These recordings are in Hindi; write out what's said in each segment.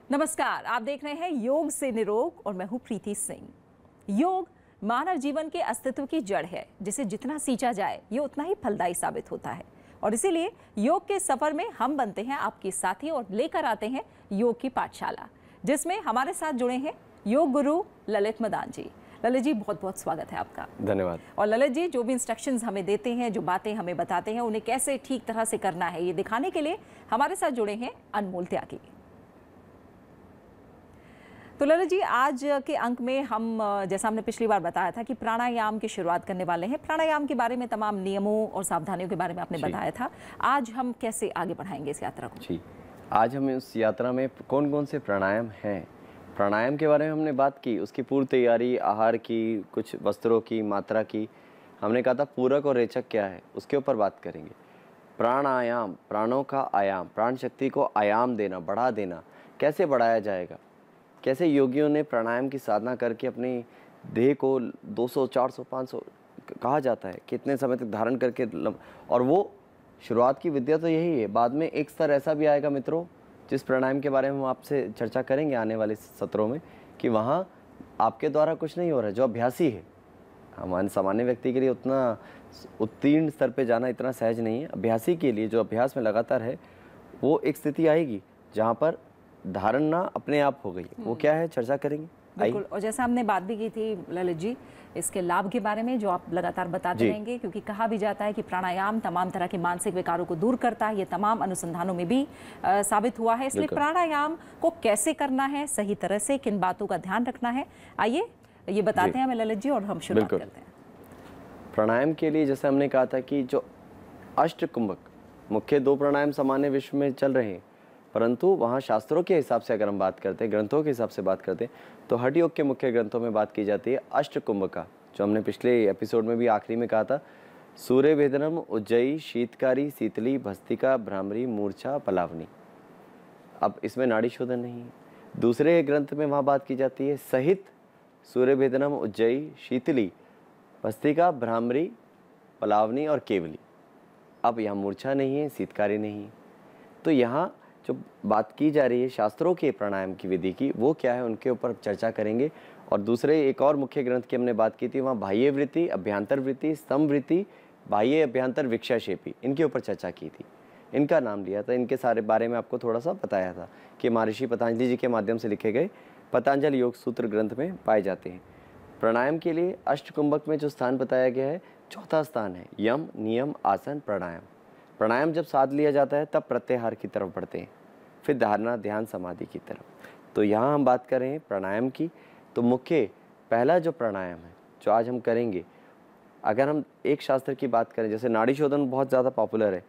नमस्कार, आप देख रहे हैं योग से निरोग और मैं हूं प्रीति सिंह। योग मानव जीवन के अस्तित्व की जड़ है, जिसे जितना सींचा जाए ये उतना ही फलदायी साबित होता है। और इसीलिए योग के सफर में हम बनते हैं आपके साथी और लेकर आते हैं योग की पाठशाला, जिसमें हमारे साथ जुड़े हैं योग गुरु ललित मदान जी। ललित जी, बहुत बहुत स्वागत है आपका। धन्यवाद। और ललित जी, जो भी इंस्ट्रक्शंस हमें देते हैं, जो बातें हमें बताते हैं, उन्हें कैसे ठीक तरह से करना है, ये दिखाने के लिए हमारे साथ जुड़े हैं अनमोल त्यागी। तो ललित जी, आज के अंक में हम, जैसा हमने पिछली बार बताया था कि प्राणायाम की शुरुआत करने वाले हैं। प्राणायाम के बारे में तमाम नियमों और सावधानियों के बारे में आपने बताया था। आज हम कैसे आगे बढ़ाएंगे इस यात्रा को? जी, आज हम इस यात्रा में कौन कौन से प्राणायाम हैं, प्राणायाम के बारे में हमने बात की, उसकी पूर्व तैयारी, आहार की, कुछ वस्त्रों की, मात्रा की। हमने कहा था पूरक और रेचक क्या है, उसके ऊपर बात करेंगे। प्राणायाम, प्राणों का आयाम, प्राण शक्ति को आयाम देना, बढ़ा देना, कैसे बढ़ाया जाएगा, कैसे योगियों ने प्राणायाम की साधना करके अपनी देह को 200, 400, 500 कहा जाता है, कितने समय तक धारण करके और वो शुरुआत की विद्या तो यही है। बाद में एक स्तर ऐसा भी आएगा मित्रों, जिस प्राणायाम के बारे में हम आपसे चर्चा करेंगे आने वाले सत्रों में, कि वहाँ आपके द्वारा कुछ नहीं हो रहा है। जो अभ्यासी है, हमारे सामान्य व्यक्ति के लिए उतना उत्तीर्ण स्तर पे जाना इतना सहज नहीं है। अभ्यासी के लिए, जो अभ्यास में लगातार है, वो एक स्थिति आएगी जहाँ पर धारणा अपने आप हो गई। वो क्या है, चर्चा करेंगे। बिल्कुल। और जैसा हमने बात भी की थी ललित जी, इसके लाभ के बारे में, जो आप लगातार बताते रहेंगे, क्योंकि कहा भी जाता है कि प्राणायाम तमाम तरह के मानसिक विकारों को दूर करता है। ये तमाम अनुसंधानों में भी साबित हुआ है। इसलिए प्राणायाम को कैसे करना है, सही तरह से किन बातों का ध्यान रखना है, आइए ये बताते हैं हमें ललित जी, और हम शुरुआत करते हैं। प्राणायाम के लिए जैसे हमने कहा था कि जो अष्टकुंभक, मुख्य 2 प्राणायाम सामान्य विश्व में चल रहे हैं, परंतु वहाँ शास्त्रों के हिसाब से अगर हम बात करते हैं, ग्रंथों के हिसाब से बात करते हैं, तो हठ योग के मुख्य ग्रंथों में बात की जाती है अष्टकुंभका, जो हमने पिछले एपिसोड में भी आखिरी में कहा था। सूर्य भेदनम, उज्जयी, शीतकारी, शीतली, भस्तिका, भ्रामरी, मूर्छा, पलावनी। अब इसमें नाड़ी शोधन नहीं है। दूसरे ग्रंथ में वहाँ बात की जाती है सहित सूर्य भेदनम, उज्जयी, शीतली, भस्तिका, भ्रामरी, पलावनी और केवली। अब यहाँ मूर्छा नहीं है, शीतकारी नहीं है। तो यहाँ जो बात की जा रही है शास्त्रों के प्राणायाम की विधि की, वो क्या है, उनके ऊपर चर्चा करेंगे। और दूसरे एक और मुख्य ग्रंथ की हमने बात की थी, वहाँ बाह्य वृत्ति, अभ्यंतर वृत्ति, स्तंभ वृत्ति, बाह्य अभ्यंतर विक्षेपी, इनके ऊपर चर्चा की थी, इनका नाम लिया था। इनके सारे बारे में आपको थोड़ा सा बताया था कि महर्षि पतंजलि जी के माध्यम से लिखे गए पतंजलि योग सूत्र ग्रंथ में पाए जाते हैं। प्राणायाम के लिए अष्टकुंभक में जो स्थान बताया गया है, चौथा स्थान है यम, नियम, आसन, प्राणायाम। प्राणायाम जब साध लिया जाता है तब प्रत्याहार की तरफ बढ़ते हैं, फिर धारणा, ध्यान, समाधि की तरफ। तो यहाँ हम बात कर रहे हैं प्राणायाम की। तो मुख्य पहला जो प्राणायाम है जो आज हम करेंगे, अगर हम एक शास्त्र की बात करें, जैसे नाड़ी शोधन बहुत ज़्यादा पॉपुलर है,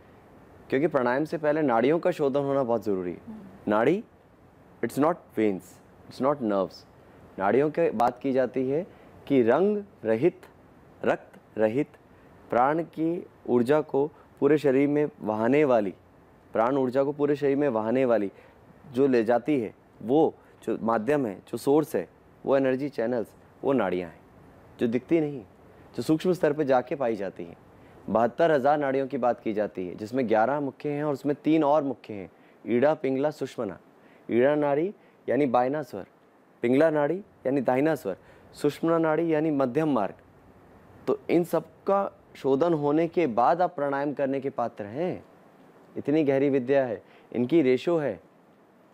क्योंकि प्राणायाम से पहले नाड़ियों का शोधन होना बहुत ज़रूरी है। नाड़ी, it's not veins, it's not nerves. नाड़ियों की बात की जाती है कि रंग रहित, रक्त रहित, प्राण की ऊर्जा को पूरे शरीर में वहाने वाली, प्राण ऊर्जा को पूरे शरीर में वहाने वाली जो ले जाती है, वो जो माध्यम है, जो सोर्स है, वो एनर्जी चैनल्स, वो नाड़ियाँ हैं, जो दिखती नहीं, जो सूक्ष्म स्तर पे जाके पाई जाती हैं। 72,000 नाड़ियों की बात की जाती है, जिसमें 11 मुख्य हैं और उसमें 3 और मुख्य हैं, ईड़ा, पिंगला, सुषुम्ना। ईड़ा नाड़ी यानी बायना स्वर, पिंगला नाड़ी यानी दाहिना स्वर, सुषुम्ना नाड़ी यानी मध्यम मार्ग। तो इन सब का शोधन होने के बाद आप प्राणायाम करने के पात्र हैं। इतनी गहरी विद्या है, इनकी रेशो है।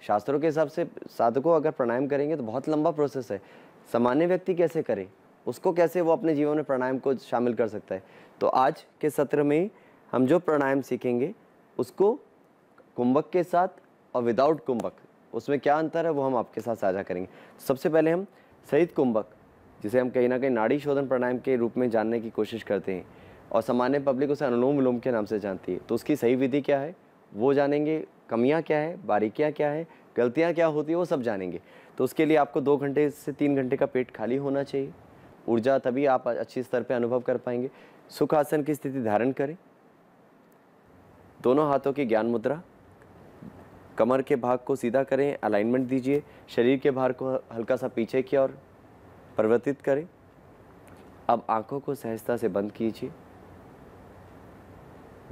शास्त्रों के हिसाब से साधकों अगर प्राणायाम करेंगे तो बहुत लंबा प्रोसेस है। सामान्य व्यक्ति कैसे करे, उसको कैसे वो अपने जीवन में प्राणायाम को शामिल कर सकता है। तो आज के सत्र में हम जो प्राणायाम सीखेंगे, उसको कुंभक के साथ और विदाउट कुंभक, उसमें क्या अंतर है वो हम आपके साथ साझा करेंगे। सबसे पहले हम सहित कुंभक, जिसे हम कहीं ना कहीं नाड़ी शोधन प्राणायाम के रूप में जानने की कोशिश करते हैं, और सामान्य पब्लिक उसे अनुलोम विलोम के नाम से जानती है, तो उसकी सही विधि क्या है वो जानेंगे, कमियां क्या है, बारीकियां क्या है, गलतियां क्या होती है, वो सब जानेंगे। तो उसके लिए आपको 2 घंटे से 3 घंटे का पेट खाली होना चाहिए। ऊर्जा तभी आप अच्छी स्तर पे अनुभव कर पाएंगे। सुख आसन की स्थिति धारण करें, दोनों हाथों की ज्ञान मुद्रा, कमर के भाग को सीधा करें, अलाइनमेंट दीजिए, शरीर के भार को हल्का सा पीछे की ओर परिवर्तित करें। अब आंखों को सहजता से बंद कीजिए,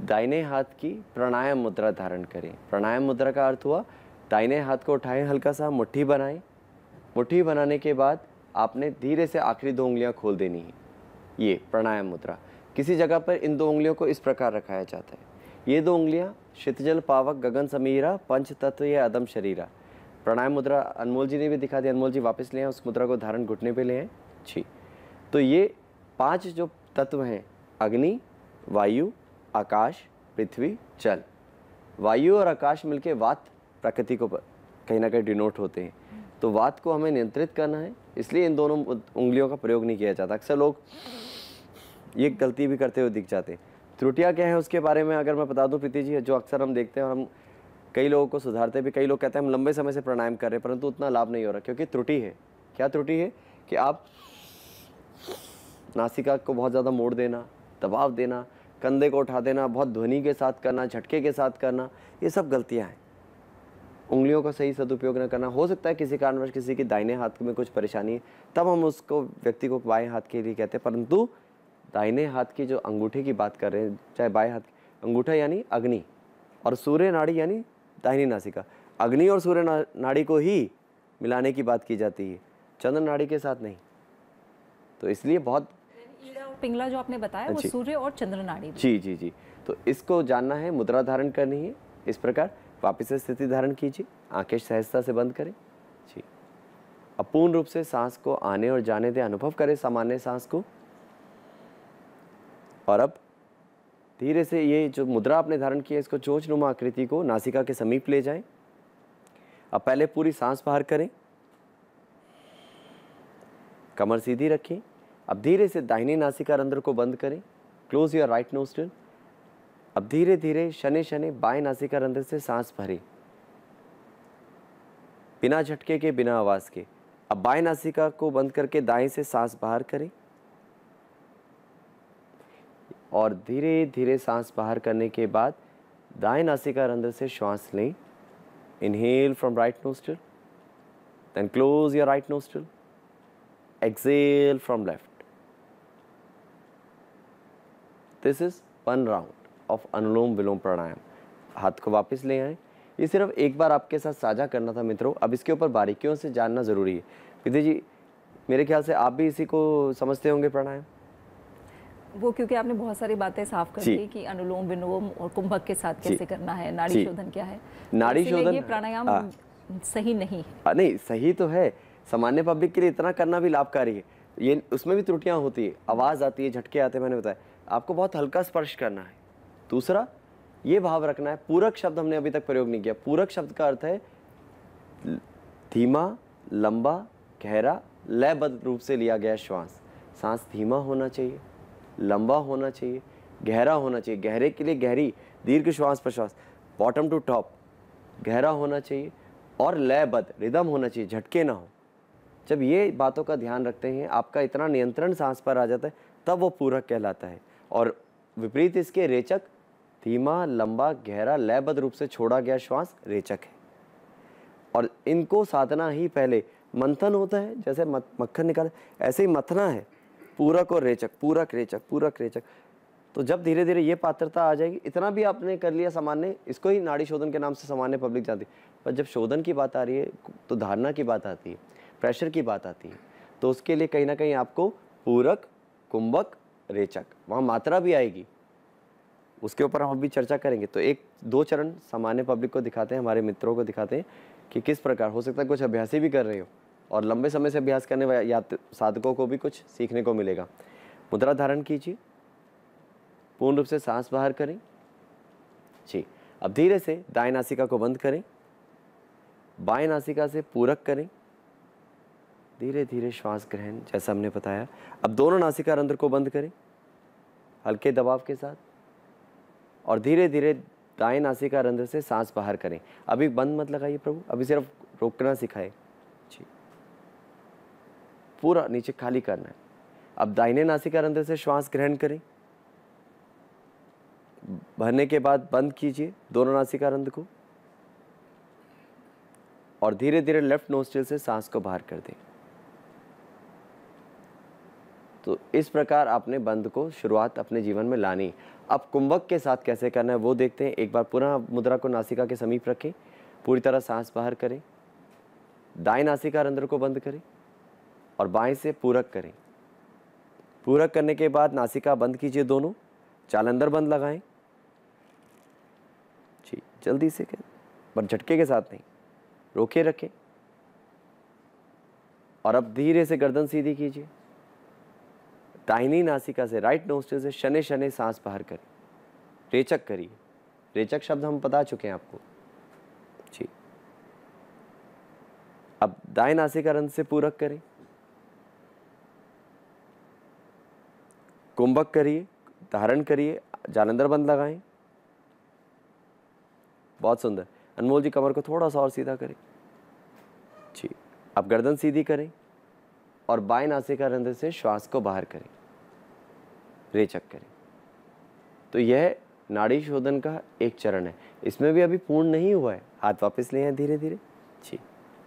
दाहिने हाथ की प्राणायाम मुद्रा धारण करें। प्राणायाम मुद्रा का अर्थ हुआ दाहिने हाथ को उठाएं, हल्का सा मुट्ठी बनाएं। मुट्ठी बनाने के बाद आपने धीरे से आखिरी 2 उंगलियां खोल देनी है। ये प्राणायाम मुद्रा। किसी जगह पर इन 2 उंगलियों को इस प्रकार रखाया जाता है। ये 2 उंगलियां क्षितिजल पावक गगन समीरा पंच तत्व या अदम शरीरा। प्राणायाम मुद्रा अनमोल जी ने भी दिखा दिया। अनमोल जी वापस ले आए, उस मुद्रा को धारण घुटने पे ले आए जी। तो ये 5 जो तत्व हैं, अग्नि, वायु, आकाश, पृथ्वी, जल। वायु और आकाश मिलके वात प्रकृति को कहीं ना कहीं डिनोट होते हैं। तो वात को हमें नियंत्रित करना है, इसलिए इन दोनों उंगलियों का प्रयोग नहीं किया जाता। अक्सर लोग ये गलती भी करते हुए दिख जाते हैं। त्रुटियां क्या है उसके बारे में अगर मैं बता दूं प्रीति जी, जो अक्सर हम देखते हैं और हम कई लोगों को सुधारते भी, कई लोग कहते हैं हम लंबे समय से प्राणायाम कर रहे हैं परंतु उतना लाभ नहीं हो रहा, क्योंकि त्रुटि है। क्या त्रुटि है? कि आप नासिका को बहुत ज़्यादा मोड़ देना, दबाव देना, कंधे को उठा देना, बहुत ध्वनि के साथ करना, झटके के साथ करना, ये सब गलतियाँ हैं। उंगलियों का सही सदुपयोग न करना। हो सकता है किसी कारणवश किसी की दाहिने हाथ में कुछ परेशानी है, तब हम उसको व्यक्ति को बाएं हाथ के लिए कहते हैं, परंतु दाहिने हाथ की जो अंगूठे की बात कर रहे हैं, चाहे बाएं हाथ अंगूठा यानी अग्नि और सूर्य नाड़ी यानी दाहिनी नासिका। अग्नि और सूर्य नाड़ी को ही मिलाने की बात की जाती है, चंद्र नाड़ी के साथ नहीं। तो इसलिए बहुत पिंगला जो आपने बताया वो सूर्य और चंद्र नाड़ी। जी जी जी। तो इसको जानना है, मुद्रा धारण करनी है इस प्रकार। वापिस से स्थिति धारण कीजिए, आंखें सहजता से बंद करें जी। अब पूर्ण रूप से सांस को आने और जाने दें, अनुभव करें सामान्य सांस को। और अब धीरे से ये जो मुद्रा आपने धारण की है, इसको चोंचनुमा आकृति को नासिका के समीप ले जाएं। अब पहले पूरी सांस बाहर करें, कमर सीधी रखें। अब धीरे से दाहिनी नासिका रंध्र को बंद करें, क्लोज योर राइट नोस्ट्रिल। अब धीरे धीरे शनै शनै बाएं नासिका रंध्र से सांस भरें, बिना झटके के, बिना आवाज के। अब बाएं नासिका को बंद करके दाएं से सांस बाहर करें और धीरे धीरे सांस बाहर करने के बाद दाएं नासिका रंध्र से श्वास लें। Inhale from right nostril, then close your right nostril, exhale from left. This is 1 round of anulom vilom pranayama. हाथ को वापस ले आएं। ये सिर्फ एक बार आपके साथ साझा करना था मित्रों। अब इसके ऊपर बारीकियों से जानना जरूरी है। विधि जी, मेरे ख्याल से आप भी इसी को समझते होंगे प्राणायाम। वो क्योंकि आपने बहुत सारी बातें साफ कर दी कि अनुलोम विलोम और कुंभक के साथ कैसे करना है, नाड़ी शोधन क्या है। नाड़ी शोधन, ये प्राणायाम सही नहीं है। नहीं, सही तो है। सामान्य पब्लिक के लिए इतना करना भी लाभकारी है। ये उसमें भी त्रुटियां होती है, आवाज आती है, झटके आते हैं। मैंने बताया आपको बहुत हल्का स्पर्श करना है। दूसरा ये भाव रखना है, पूरक शब्द हमने अभी तक प्रयोग नहीं किया। पूरक शब्द का अर्थ है धीमा, लंबा, गहरा, लयबद्ध रूप से लिया गया श्वास। सांस धीमा होना चाहिए, लंबा होना चाहिए, गहरा होना चाहिए। गहरे के लिए गहरी दीर्घ श्वास प्रश्वास, बॉटम टू टॉप गहरा होना चाहिए और लयबद्ध, रिदम होना चाहिए, झटके ना हो। जब ये बातों का ध्यान रखते हैं, आपका इतना नियंत्रण सांस पर आ जाता है, तब वो पूरक कहलाता है। और विपरीत इसके रेचक, धीमा, लंबा, गहरा, लयबद्ध रूप से छोड़ा गया श्वास रेचक है। और इनको साधना ही पहले मंथन होता है, जैसे मक्खन निकाले ऐसे ही मथना है, पूरक और रेचक, पूरक रेचक, पूरक रेचक। तो जब धीरे धीरे ये पात्रता आ जाएगी, इतना भी आपने कर लिया सामान्य, इसको ही नाड़ी शोधन के नाम से सामान्य पब्लिक जानती है। पर जब शोधन की बात आ रही है तो धारणा की बात आती है, प्रेशर की बात आती है। तो उसके लिए कहीं ना कहीं आपको पूरक, कुंभक, रेचक, वहाँ मात्रा भी आएगी, उसके ऊपर हम भी चर्चा करेंगे। तो 1-2 चरण सामान्य पब्लिक को दिखाते हैं, हमारे मित्रों को दिखाते हैं कि किस प्रकार हो सकता है। कुछ अभ्यासी भी कर रहे हो और लंबे समय से अभ्यास करने वाले साधकों को भी कुछ सीखने को मिलेगा। मुद्रा धारण कीजिए, पूर्ण रूप से सांस बाहर करें जी। अब धीरे से दाएं नासिका को बंद करें, बाएं नासिका से पूरक करें, धीरे धीरे श्वास ग्रहण जैसा हमने बताया। अब दोनों नासिका रंध्र को बंद करें हल्के दबाव के साथ और धीरे धीरे दाएं नासिका रंध्र से सांस बाहर करें। अभी बंद मत लगाइए प्रभु, अभी सिर्फ रोकना सिखाए जी, पूरा नीचे खाली करना है। अब दाहिने नासिका रंध्र से श्वास ग्रहण करें, भरने के बाद बंद कीजिए दोनों नासिका रंध्र को और धीरे धीरे लेफ्ट नोस्ट्रिल से सांस को बाहर कर दें। तो इस प्रकार आपने बंद को शुरुआत अपने जीवन में लानी। अब कुंभक के साथ कैसे करना है वो देखते हैं। एक बार पुनः मुद्रा को नासिका के समीप रखें, पूरी तरह सांस बाहर करें, दाएं नासिका रंध्र को बंद करें और बाएं से पूरक करें। पूरक करने के बाद नासिका बंद कीजिए दोनों, जालंधर बंद लगाएं जी, जल्दी से करें पर झटके के साथ नहीं, रोके रखें। और अब धीरे से गर्दन सीधी कीजिए, दाहिनी नासिका से राइट नोस्ट्रिल से शने शने सांस बाहर करें, रेचक करिए। रेचक शब्द हम बता चुके हैं आपको जी। अब दाएं नासिका रंध्र से पूरक करें, कुंभक करिए, धारण करिए, जालंधर बंद लगाएं। बहुत सुंदर। अनमोल जी कमर को थोड़ा सा और सीधा करें जी। अब गर्दन सीधी करें और बाएं नासिका रंध्र से श्वास को बाहर करें, रेचक करें। तो यह नाड़ी शोधन का एक चरण है। इसमें भी अभी पूर्ण नहीं हुआ है, हाथ वापस ले आए धीरे धीरे जी।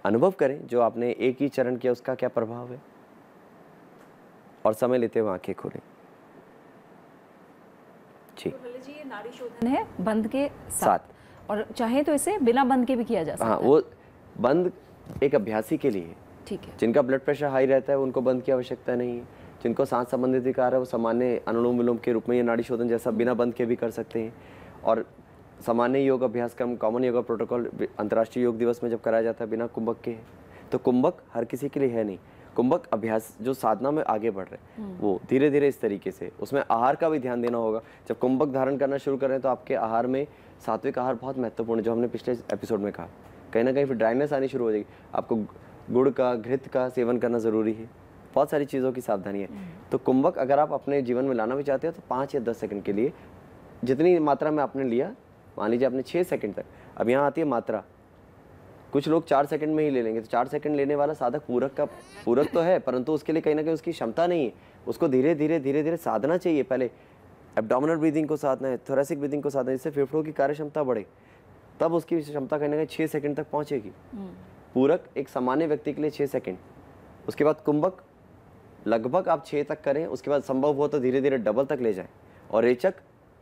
अनुभव करें जो आपने एक ही चरण किया उसका क्या प्रभाव है, और समय लेते हुए आंखें खोलें जी। तो ललित जी ये नाड़ी शोधन है बंद के साथ, और चाहे तो इसे बिना बंद के भी किया जा सकता है। हाँ, वो बंद एक अभ्यासी के लिए है। ठीक है। जिनका ब्लड प्रेशर हाई रहता है उनको बंद की आवश्यकता नहीं है। जिनको सांस संबंधित विकार है वो सामान्य अनुलोम विलोम के रूप में ये नाड़ी शोधन जैसा बिना बंद के भी कर सकते हैं। और सामान्य योग अभ्यासक्रम, कॉमन योगा प्रोटोकॉल अंतर्राष्ट्रीय योग दिवस में जब कराया जाता है बिना कुंभक के है। तो कुंभक हर किसी के लिए है नहीं। कुंभक अभ्यास जो साधना में आगे बढ़ रहे हैं वो धीरे धीरे इस तरीके से, उसमें आहार का भी ध्यान देना होगा। जब कुंभक धारण करना शुरू करें तो आपके आहार में सात्विक आहार बहुत महत्वपूर्ण है, जो हमने पिछले एपिसोड में कहा। कहीं ना कहीं फिर ड्राइनेस आनी शुरू हो जाएगी। आपको गुड़ का, घृत का सेवन करना ज़रूरी है। बहुत सारी चीज़ों की सावधानी है। तो कुंभक अगर आप अपने जीवन में लाना भी चाहते हो तो 5 या 10 सेकंड के लिए, जितनी मात्रा में आपने लिया, मान लीजिए आपने 6 सेकंड तक, अब यहाँ आती है मात्रा। कुछ लोग 4 सेकंड में ही ले लेंगे, तो 4 सेकंड लेने वाला साधक पूरक तो है, परंतु उसके लिए कहीं ना कहीं उसकी क्षमता नहीं है। उसको धीरे धीरे साधना चाहिए। पहले एब्डोमिनल ब्रीदिंग को साधना है, थोरेसिक ब्रीदिंग को साधना है, जिससे फेफड़ों की कार्य क्षमता बढ़े, तब उसकी क्षमता कहीं ना कहीं 6 सेकंड तक पहुंचेगी। पूरक एक सामान्य व्यक्ति के लिए 6 सेकंड, उसके बाद कुंभक लगभग आप 6 तक करें, उसके बाद संभव हो तो धीरे धीरे डबल तक ले जाएं। और रेचक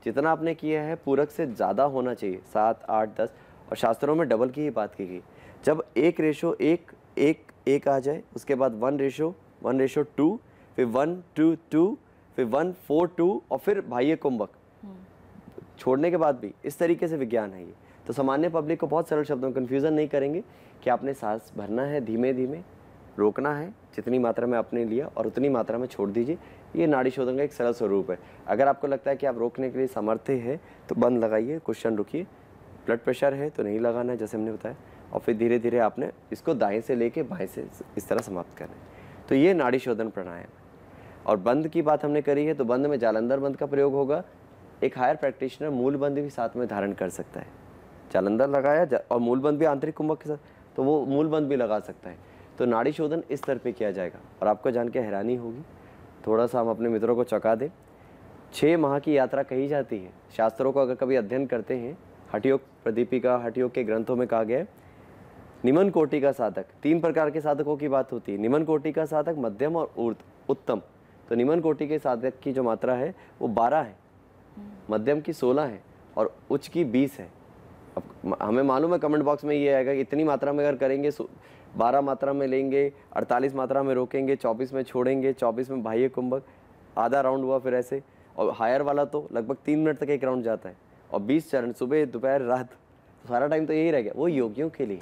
जितना आपने किया है पूरक से ज़्यादा होना चाहिए, 7, 8, 10, और शास्त्रों में डबल की ही बात की गई। जब 1:1:1 आ जाए, उसके बाद 1:1:2, फिर 1:2:2, फिर 1:4:2, और फिर बाह्य कुंभक छोड़ने के बाद भी इस तरीके से विज्ञान है ये। तो सामान्य पब्लिक को बहुत सरल शब्दों में कन्फ्यूज़न नहीं करेंगे कि आपने सांस भरना है, धीमे धीमे रोकना है, जितनी मात्रा में आपने लिया और उतनी मात्रा में छोड़ दीजिए। ये नाड़ी शोधन का एक सरल स्वरूप है। अगर आपको लगता है कि आप रोकने के लिए समर्थ हैं तो बंद लगाइए, क्वेश्चन रुकिए। ब्लड प्रेशर है तो नहीं लगाना है, जैसे हमने बताया, और फिर धीरे धीरे आपने इसको दाएं से लेके बाएं से इस तरह समाप्त करना है। तो ये नाड़ी शोधन प्राणायाम। और बंद की बात हमने करी है, तो बंद में जालंधर बंद का प्रयोग होगा। एक हायर प्रैक्टिशनर मूल बंद भी साथ में धारण कर सकता है। जालंधर लगाया और मूल बंद भी आंतरिक कुंभक के साथ, तो वो मूल बंद भी लगा सकता है। तो नाड़ी शोधन इस स्तर पे किया जाएगा और आपको जान के हैरानी होगी। थोड़ा सा हम अपने मित्रों को चौंका दें। 6 माह की यात्रा कही जाती है। शास्त्रों को अगर कभी अध्ययन करते हैं, हठयोग प्रदीपिका, हठयोग के ग्रंथों में कहा गया है, निम्न कोटि का साधक, 3 प्रकार के साधकों की बात होती है। निम्न कोटि का साधक, मध्यम और उत्तम। तो निम्न कोटि के साधक की जो मात्रा है वो 12 है, मध्यम की 16 है और उच्च की 20 है। अब हमें मालूम है कमेंट बॉक्स में ये आएगा कि इतनी मात्रा में अगर करेंगे, 12 मात्रा में लेंगे, 48 मात्रा में रोकेंगे, 24 में छोड़ेंगे, 24 में बाह्य कुंभक, आधा राउंड हुआ फिर ऐसे। और हायर वाला तो लगभग 3 मिनट तक एक राउंड जाता है, और 20 चरण, सुबह दोपहर रात, तो सारा टाइम तो यही रह गया। वो योगियों के लिए।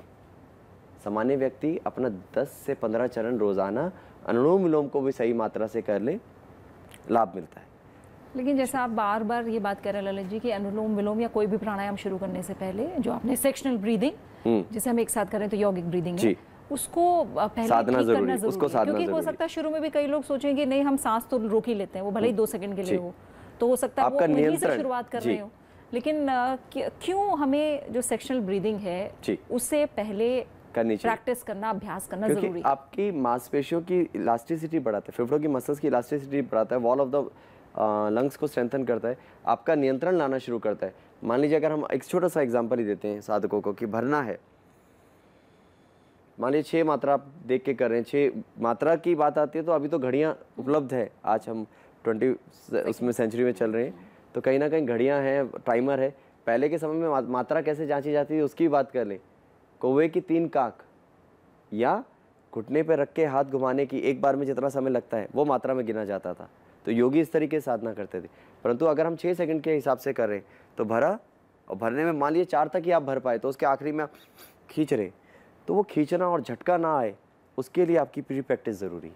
सामान्य व्यक्ति अपना 10 से 15 चरण रोजाना अनुलोम विलोम को भी सही मात्रा से कर ले, लाभ मिलता है। लेकिन जैसा आप बार बार ये बात कर रहे हैं ललित जी कि अनुलोम विलोम या कोई भी प्राणायाम शुरू करने से पहले जो आपने सेक्शनल ब्रीदिंग जिसे हम एक साथ करें तो यौगिक ब्रीदिंग है, उसको पहले साधना ठीक जरूरी करना है, उसको साधना क्योंकि हो जरूरी सकता है शुरू में भी कई लोग सोचेंगे नहीं हम सांस तो रोक ही लेते हैं, वो भले ही 2 सेकंड के लिए हो, तो हो सकता है वो वहीं से शुरुआत कर रहे हो। लेकिन क्यों हमें जो सेक्शनल ब्रीदिंग है उससे पहले प्रैक्टिस करना, अभ्यास करना जरूरी है? क्योंकि आपकी मांसपेशियों की इलास्टिसिटी बढ़ाता है, फेफड़ों की मसल्स की इलास्टिसिटी बढ़ाता है, वॉल ऑफ द लंग्स को स्ट्रेंथन करता है, आपका नियंत्रण लाना शुरू करता है। मान लीजिए अगर हम एक छोटा सा एग्जांपल ही देते हैं साधकों को कि भरना है, मान लीजिए 6 मात्रा आप देख के कर रहे हैं, 6 मात्रा की बात आती है तो अभी तो घड़ियाँ उपलब्ध है। आज हम 20 उसमें सेंचुरी में चल रहे हैं, तो कहीं ना कहीं घड़ियाँ हैं, टाइमर है। पहले के समय में मात्रा कैसे जांची जाती है उसकी बात कर लें, कौवे की 3 काख या घुटने पर रख के हाथ घुमाने की एक बार में जितना समय लगता है वो मात्रा में गिना जाता था। तो योगी इस तरीके से साधना करते थे। परंतु अगर हम 6 सेकंड के हिसाब से कर रहे हैं तो भरा, और भरने में मान लीजिए 4 तक ही आप भर पाए, तो उसके आखिरी में आप खींच रहे, तो वो खींचना और झटका ना आए उसके लिए आपकी प्री प्रैक्टिस ज़रूरी है।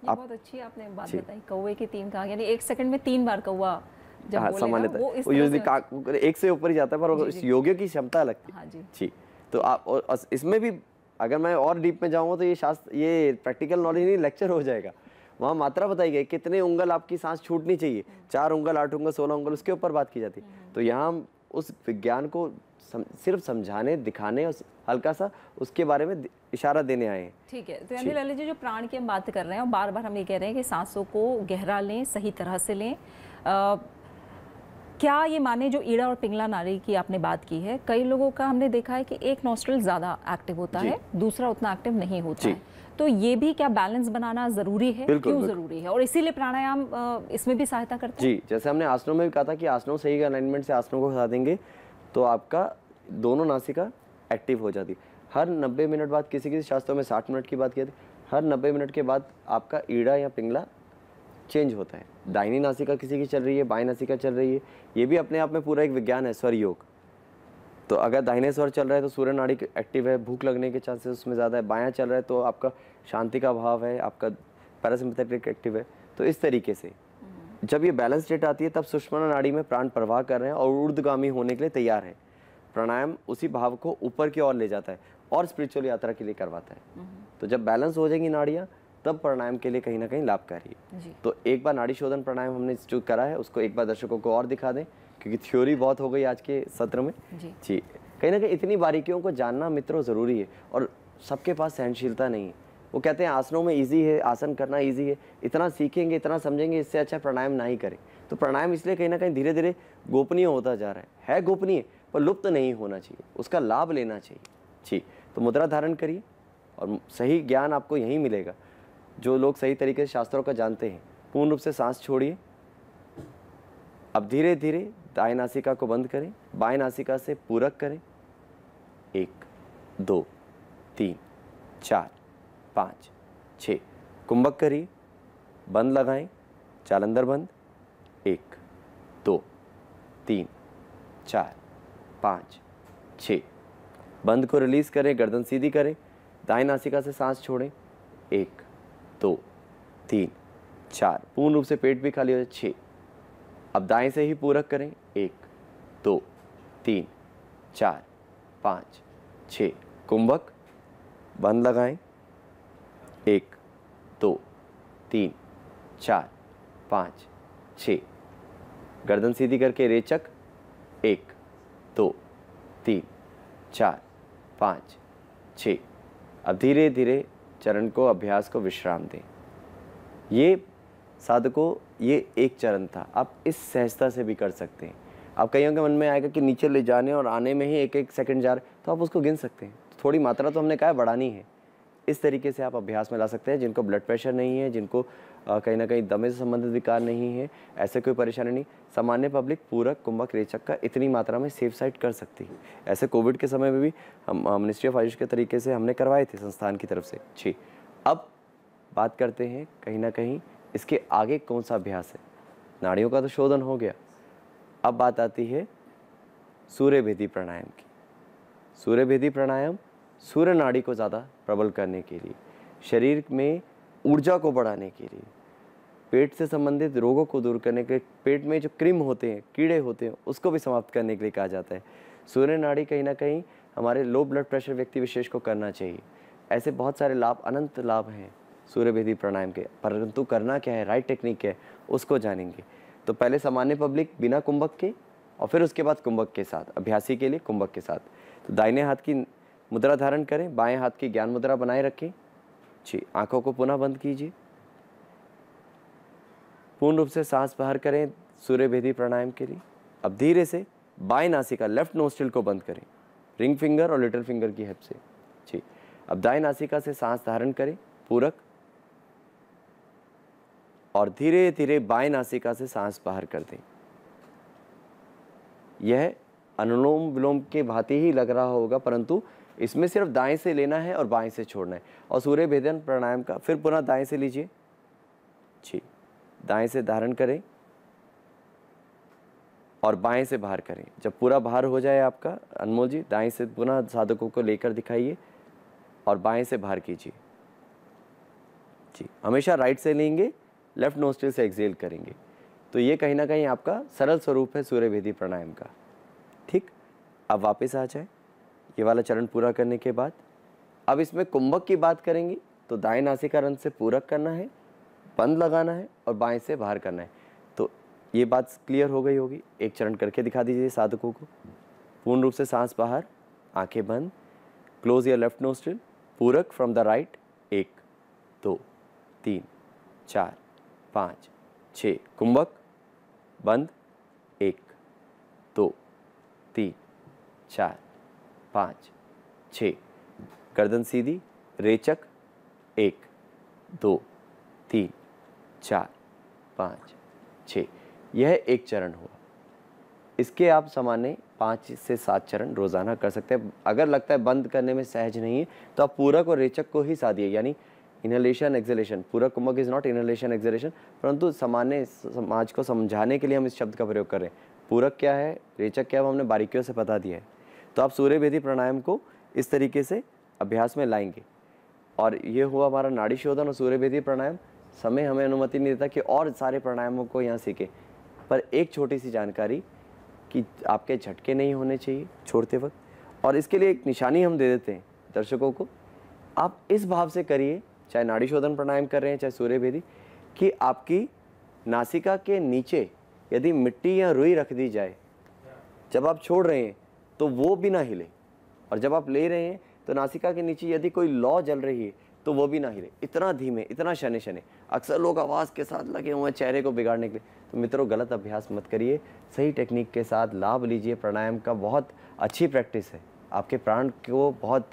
बहुत अच्छी आपने बात बताई, कौवे की 3 काख, यानी 1 सेकंड में 3 बार कौवा जब बोलेगा सामान्यतः वो इस वो तरह यूजुअली से। काख एक से ऊपर ही जाता है, पर इस योगियों की क्षमता लगती है। हाँ जी। जी, तो आप और इसमें भी अगर मैं और डीप में जाऊँगा तो ये शास्त्र, ये प्रैक्टिकल नॉलेज नहीं, लेक्चर हो जाएगा। वहाँ मात्रा बताई गई कितने उंगल आपकी सांस छूटनी चाहिए, 4 उंगल, 8 उंगल, 16 उंगल, उसके ऊपर बात की जाती है। तो यहाँ हम उस विज्ञान को सिर्फ समझाने, दिखाने और हल्का सा उसके बारे में इशारा देने आए हैं। ठीक है, तो यानी ललित जी जो प्राण की हम बात कर रहे हैं और बार बार हम ये कह रहे हैं कि सांसों को गहरा लें, सही तरह से लें। क्या ये माने जो ईड़ा और पिंगला नाड़ी की आपने बात की है, कई लोगों का हमने देखा है कि एक नॉस्ट्रल ज़्यादा एक्टिव होता है, दूसरा उतना एक्टिव नहीं होता है, तो ये भी क्या बैलेंस बनाना ज़रूरी है? क्यों ज़रूरी है? और इसीलिए प्राणायाम इसमें भी सहायता करता है? जी, जैसे हमने आसनों में भी कहा था कि आसनों सही अलाइनमेंट से आसनों को हटा देंगे तो आपका दोनों नासिका एक्टिव हो जाती है। हर 90 मिनट बाद, किसी किसी शास्त्रों में 60 मिनट की बात की थी, हर 90 मिनट के बाद आपका ईड़ा या पिंगला चेंज होता है। दाहिनी नासिका किसी की चल रही है, बाएं नासिका चल रही है, ये भी अपने आप में पूरा एक विज्ञान है, स्वर योग। तो अगर दाहिने स्वर चल रहा है तो सूर्य नाड़ी एक्टिव है, भूख लगने के चांसेस उसमें ज़्यादा है। बायां चल रहा है तो आपका शांति का भाव है, आपका पैरासिम्पैथेटिक एक्टिव है। तो इस तरीके से जब ये बैलेंस स्टेट आती है तब सुषुम्ना नाड़ी में प्राण प्रवाह कर रहे हैं और ऊर्ध्वगामी होने के लिए तैयार है। प्राणायाम उसी भाव को ऊपर की ओर ले जाता है और स्पिरिचुअल यात्रा के लिए करवाता है। तो जब बैलेंस हो जाएंगी नाड़ियाँ तब प्राणायाम के लिए कहीं ना कहीं लाभकारी है। तो एक बार नाड़ी शोधन प्राणायाम हमने जो करा है उसको एक बार दर्शकों को और दिखा दें, क्योंकि थ्योरी बहुत हो गई आज के सत्र में। जी, कहीं ना कहीं इतनी बारीकियों को जानना मित्रों ज़रूरी है और सबके पास सहनशीलता नहीं है। वो कहते हैं आसनों में इजी है, आसन करना इजी है, इतना सीखेंगे, इतना समझेंगे, इससे अच्छा प्राणायाम ना ही करें। तो प्राणायाम इसलिए कहीं ना कहीं धीरे धीरे गोपनीय होता जा रहा है गोपनीय, पर लुप्त नहीं होना चाहिए, उसका लाभ लेना चाहिए। जी, तो मुद्रा धारण करिए और सही ज्ञान आपको यहीं मिलेगा। जो लोग सही तरीके से शास्त्रों का जानते हैं, पूर्ण रूप से सांस छोड़िए। अब धीरे धीरे दाएं नासिका को बंद करें, बाएं नासिका से पूरक करें। 1 2 3 4 5 6 कुंभक करिए, बंद लगाएं, जालंधर बंद। 1 2 3 4 5 6 बंद को रिलीज करें, गर्दन सीधी करें, दाएं नासिका से सांस छोड़ें। 1 2 3 4 पूर्ण रूप से पेट भी खाली हो जाए। 6 अब दाएं से ही पूरक करें। 1 2 3 4 5 6 कुंभक, बंद लगाएं। 1 2 3 4 5 6 गर्दन सीधी करके रेचक। 1 2 3 4 5 6 अब धीरे धीरे चरण को, अभ्यास को विश्राम दें। ये साधकों, ये एक चरण था, आप इस सहजता से भी कर सकते हैं। आप कईयों के मन में आएगा कि नीचे ले जाने और आने में ही 1-1 सेकंड जा रहे, तो आप उसको गिन सकते हैं। थोड़ी मात्रा तो हमने कहा है बढ़ानी है, इस तरीके से आप अभ्यास में ला सकते हैं। जिनको ब्लड प्रेशर नहीं है, जिनको कहीं ना कहीं दमे से संबंधित विकार नहीं है, ऐसे कोई परेशानी नहीं, सामान्य पब्लिक पूरक, कुंभक, रेचक का इतनी मात्रा में सेफ साइड कर सकती है। ऐसे कोविड के समय में भी हम मिनिस्ट्री ऑफ आयुष के तरीके से हमने करवाए थे संस्थान की तरफ से। जी, अब बात करते हैं कहीं ना कहीं इसके आगे कौन सा अभ्यास है। नाड़ियों का तो शोधन हो गया, अब बात आती है सूर्य भेदी प्राणायाम की। सूर्य भेदी प्राणायाम सूर्य नाड़ी को ज़्यादा प्रबल करने के लिए, शरीर में ऊर्जा को बढ़ाने के लिए, पेट से संबंधित रोगों को दूर करने के लिए, पेट में जो क्रिम होते हैं, कीड़े होते हैं, उसको भी समाप्त करने के लिए कहा जाता है। सूर्य नाड़ी कहीं ना कहीं हमारे लो ब्लड प्रेशर व्यक्ति विशेष को करना चाहिए। ऐसे बहुत सारे लाभ, अनंत लाभ हैं सूर्य भेदी प्राणायाम के, परंतु करना क्या है, राइट टेक्निक क्या है, उसको जानेंगे। तो पहले सामान्य पब्लिक बिना कुंभक के और फिर उसके बाद कुंभक के साथ, अभ्यासी के लिए कुंभक के साथ। तो दाहिने हाथ की मुद्रा धारण करें, बाएं हाथ की ज्ञान मुद्रा बनाए रखें। जी, आंखों को पुनः बंद कीजिए, पूर्ण रूप से सांस बाहर करें सूर्य भेदी प्राणायाम के लिए। अब धीरे से बाएं नासिका, लेफ्ट नोस्ट्रिल को बंद करें, रिंग फिंगर और लिटिल फिंगर की हेल्प से। जी, अब दाएं नासिका से सांस धारण करें पूरक और धीरे धीरे बाएं नासिका से सांस बाहर कर दें। यह अनुलोम विलोम के भांति ही लग रहा होगा, परंतु इसमें सिर्फ दाएं से लेना है और बाएं से छोड़ना है। और सूर्य भेदन प्राणायाम का फिर पुनः दाएं से लीजिए जी, दाएं से धारण करें और बाएं से बाहर करें। जब पूरा बाहर हो जाए आपका अनमोल जी, दाएं से पुनः साधकों को लेकर दिखाइए और बाएं से बाहर कीजिए जी। हमेशा राइट से लेंगे, लेफ्ट नोस्ट्रिल से एक्सेल करेंगे। तो ये कहीं ना कहीं आपका सरल स्वरूप है सूर्य भेदी प्राणायाम का। ठीक, अब वापस आ जाए ये वाला चरण पूरा करने के बाद। अब इसमें कुंभक की बात करेंगे तो दाएं नासिका रंध्र से पूरक करना है, बंद लगाना है और बाएं से बाहर करना है। तो ये बात क्लियर हो गई होगी। एक चरण करके दिखा दीजिए साधकों को। पूर्ण रूप से सांस बाहर, आंखें बंद, क्लोज योर लेफ्ट नोस्ट्रिल, पूरक फ्रॉम द राइट, 1 2 3 4 5 6, कुंभक बंद, 1 2 3 4 5 6, गर्दन सीधी, रेचक, 1 2 3 4 5 6। यह एक चरण हुआ। इसके आप सामान्य 5 से 7 चरण रोजाना कर सकते हैं। अगर लगता है बंद करने में सहज नहीं है तो आप पूरक और रेचक को ही साधिए, यानी इनहेलेशन एक्सहेलेशन। पूरक कुंभक इज नॉट इनहेलेशन एक्सहेलेशन, परंतु सामान्य समाज को समझाने के लिए हम इस शब्द का प्रयोग कर रहे हैं। पूरक क्या है, रेचक क्या है, वो हमने बारीकियों से बता दिया है। तो आप सूर्य भेदी प्राणायाम को इस तरीके से अभ्यास में लाएंगे। और ये हुआ हमारा नाड़ी शोधन और सूर्य भेदी प्राणायाम। समय हमें अनुमति नहीं देता कि और सारे प्राणायामों को यहाँ सीखें, पर एक छोटी सी जानकारी कि आपके झटके नहीं होने चाहिए छोड़ते वक्त। और इसके लिए एक निशानी हम दे देते हैं दर्शकों को। आप इस भाव से करिए, चाहे नाड़ी शोधन प्राणायाम कर रहे हैं चाहे सूर्य भेदी, कि आपकी नासिका के नीचे यदि मिट्टी या रुई रख दी जाए, जब आप छोड़ रहे हैं तो वो भी ना हिले, और जब आप ले रहे हैं तो नासिका के नीचे यदि कोई लौ जल रही है तो वो भी ना हिले। इतना धीमे, इतना शने शने। अक्सर लोग आवाज़ के साथ लगे हुए हैं चेहरे को बिगाड़ने के लिए। तो मित्रों, गलत अभ्यास मत करिए, सही टेक्निक के साथ लाभ लीजिए। प्राणायाम का बहुत अच्छी प्रैक्टिस है, आपके प्राण को बहुत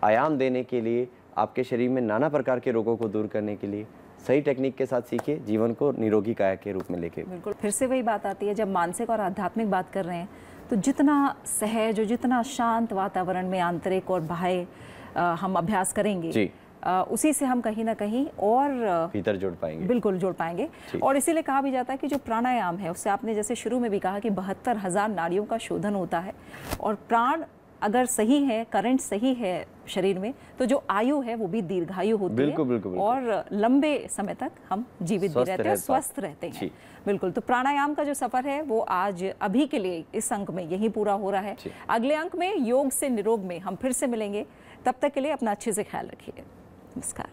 आयाम देने के लिए, आपके शरीर में नाना प्रकार के रोगों को दूर करने के लिए। सही टेक्निक के साथ सीखिए, जीवन को निरोगी काया के रूप में लेके। बिल्कुल, फिर से वही बात आती है, जब मानसिक और आध्यात्मिक बात कर रहे हैं तो जितना सहज और जितना शांत वातावरण में आंतरिक और बाह्य हम अभ्यास करेंगे जी, उसी से हम कहीं ना कहीं और भीतर जुड़ पाएंगे। बिल्कुल जुड़ पाएंगे। और इसीलिए कहा भी जाता है कि जो प्राणायाम है उससे, आपने जैसे शुरू में भी कहा कि 72,000 नाड़ियों का शोधन होता है। और प्राण अगर सही है, करंट सही है शरीर में, तो जो आयु है वो भी दीर्घायु होती बिल्कुल, है। बिल्कुल, बिल्कुल। और लंबे समय तक हम जीवित भी रहते हैं, स्वस्थ रहते हैं। बिल्कुल। तो प्राणायाम का जो सफर है वो आज अभी के लिए इस अंक में यही पूरा हो रहा है। अगले अंक में योग से निरोग में हम फिर से मिलेंगे। तब तक के लिए अपना अच्छे से ख्याल रखिए। नमस्कार।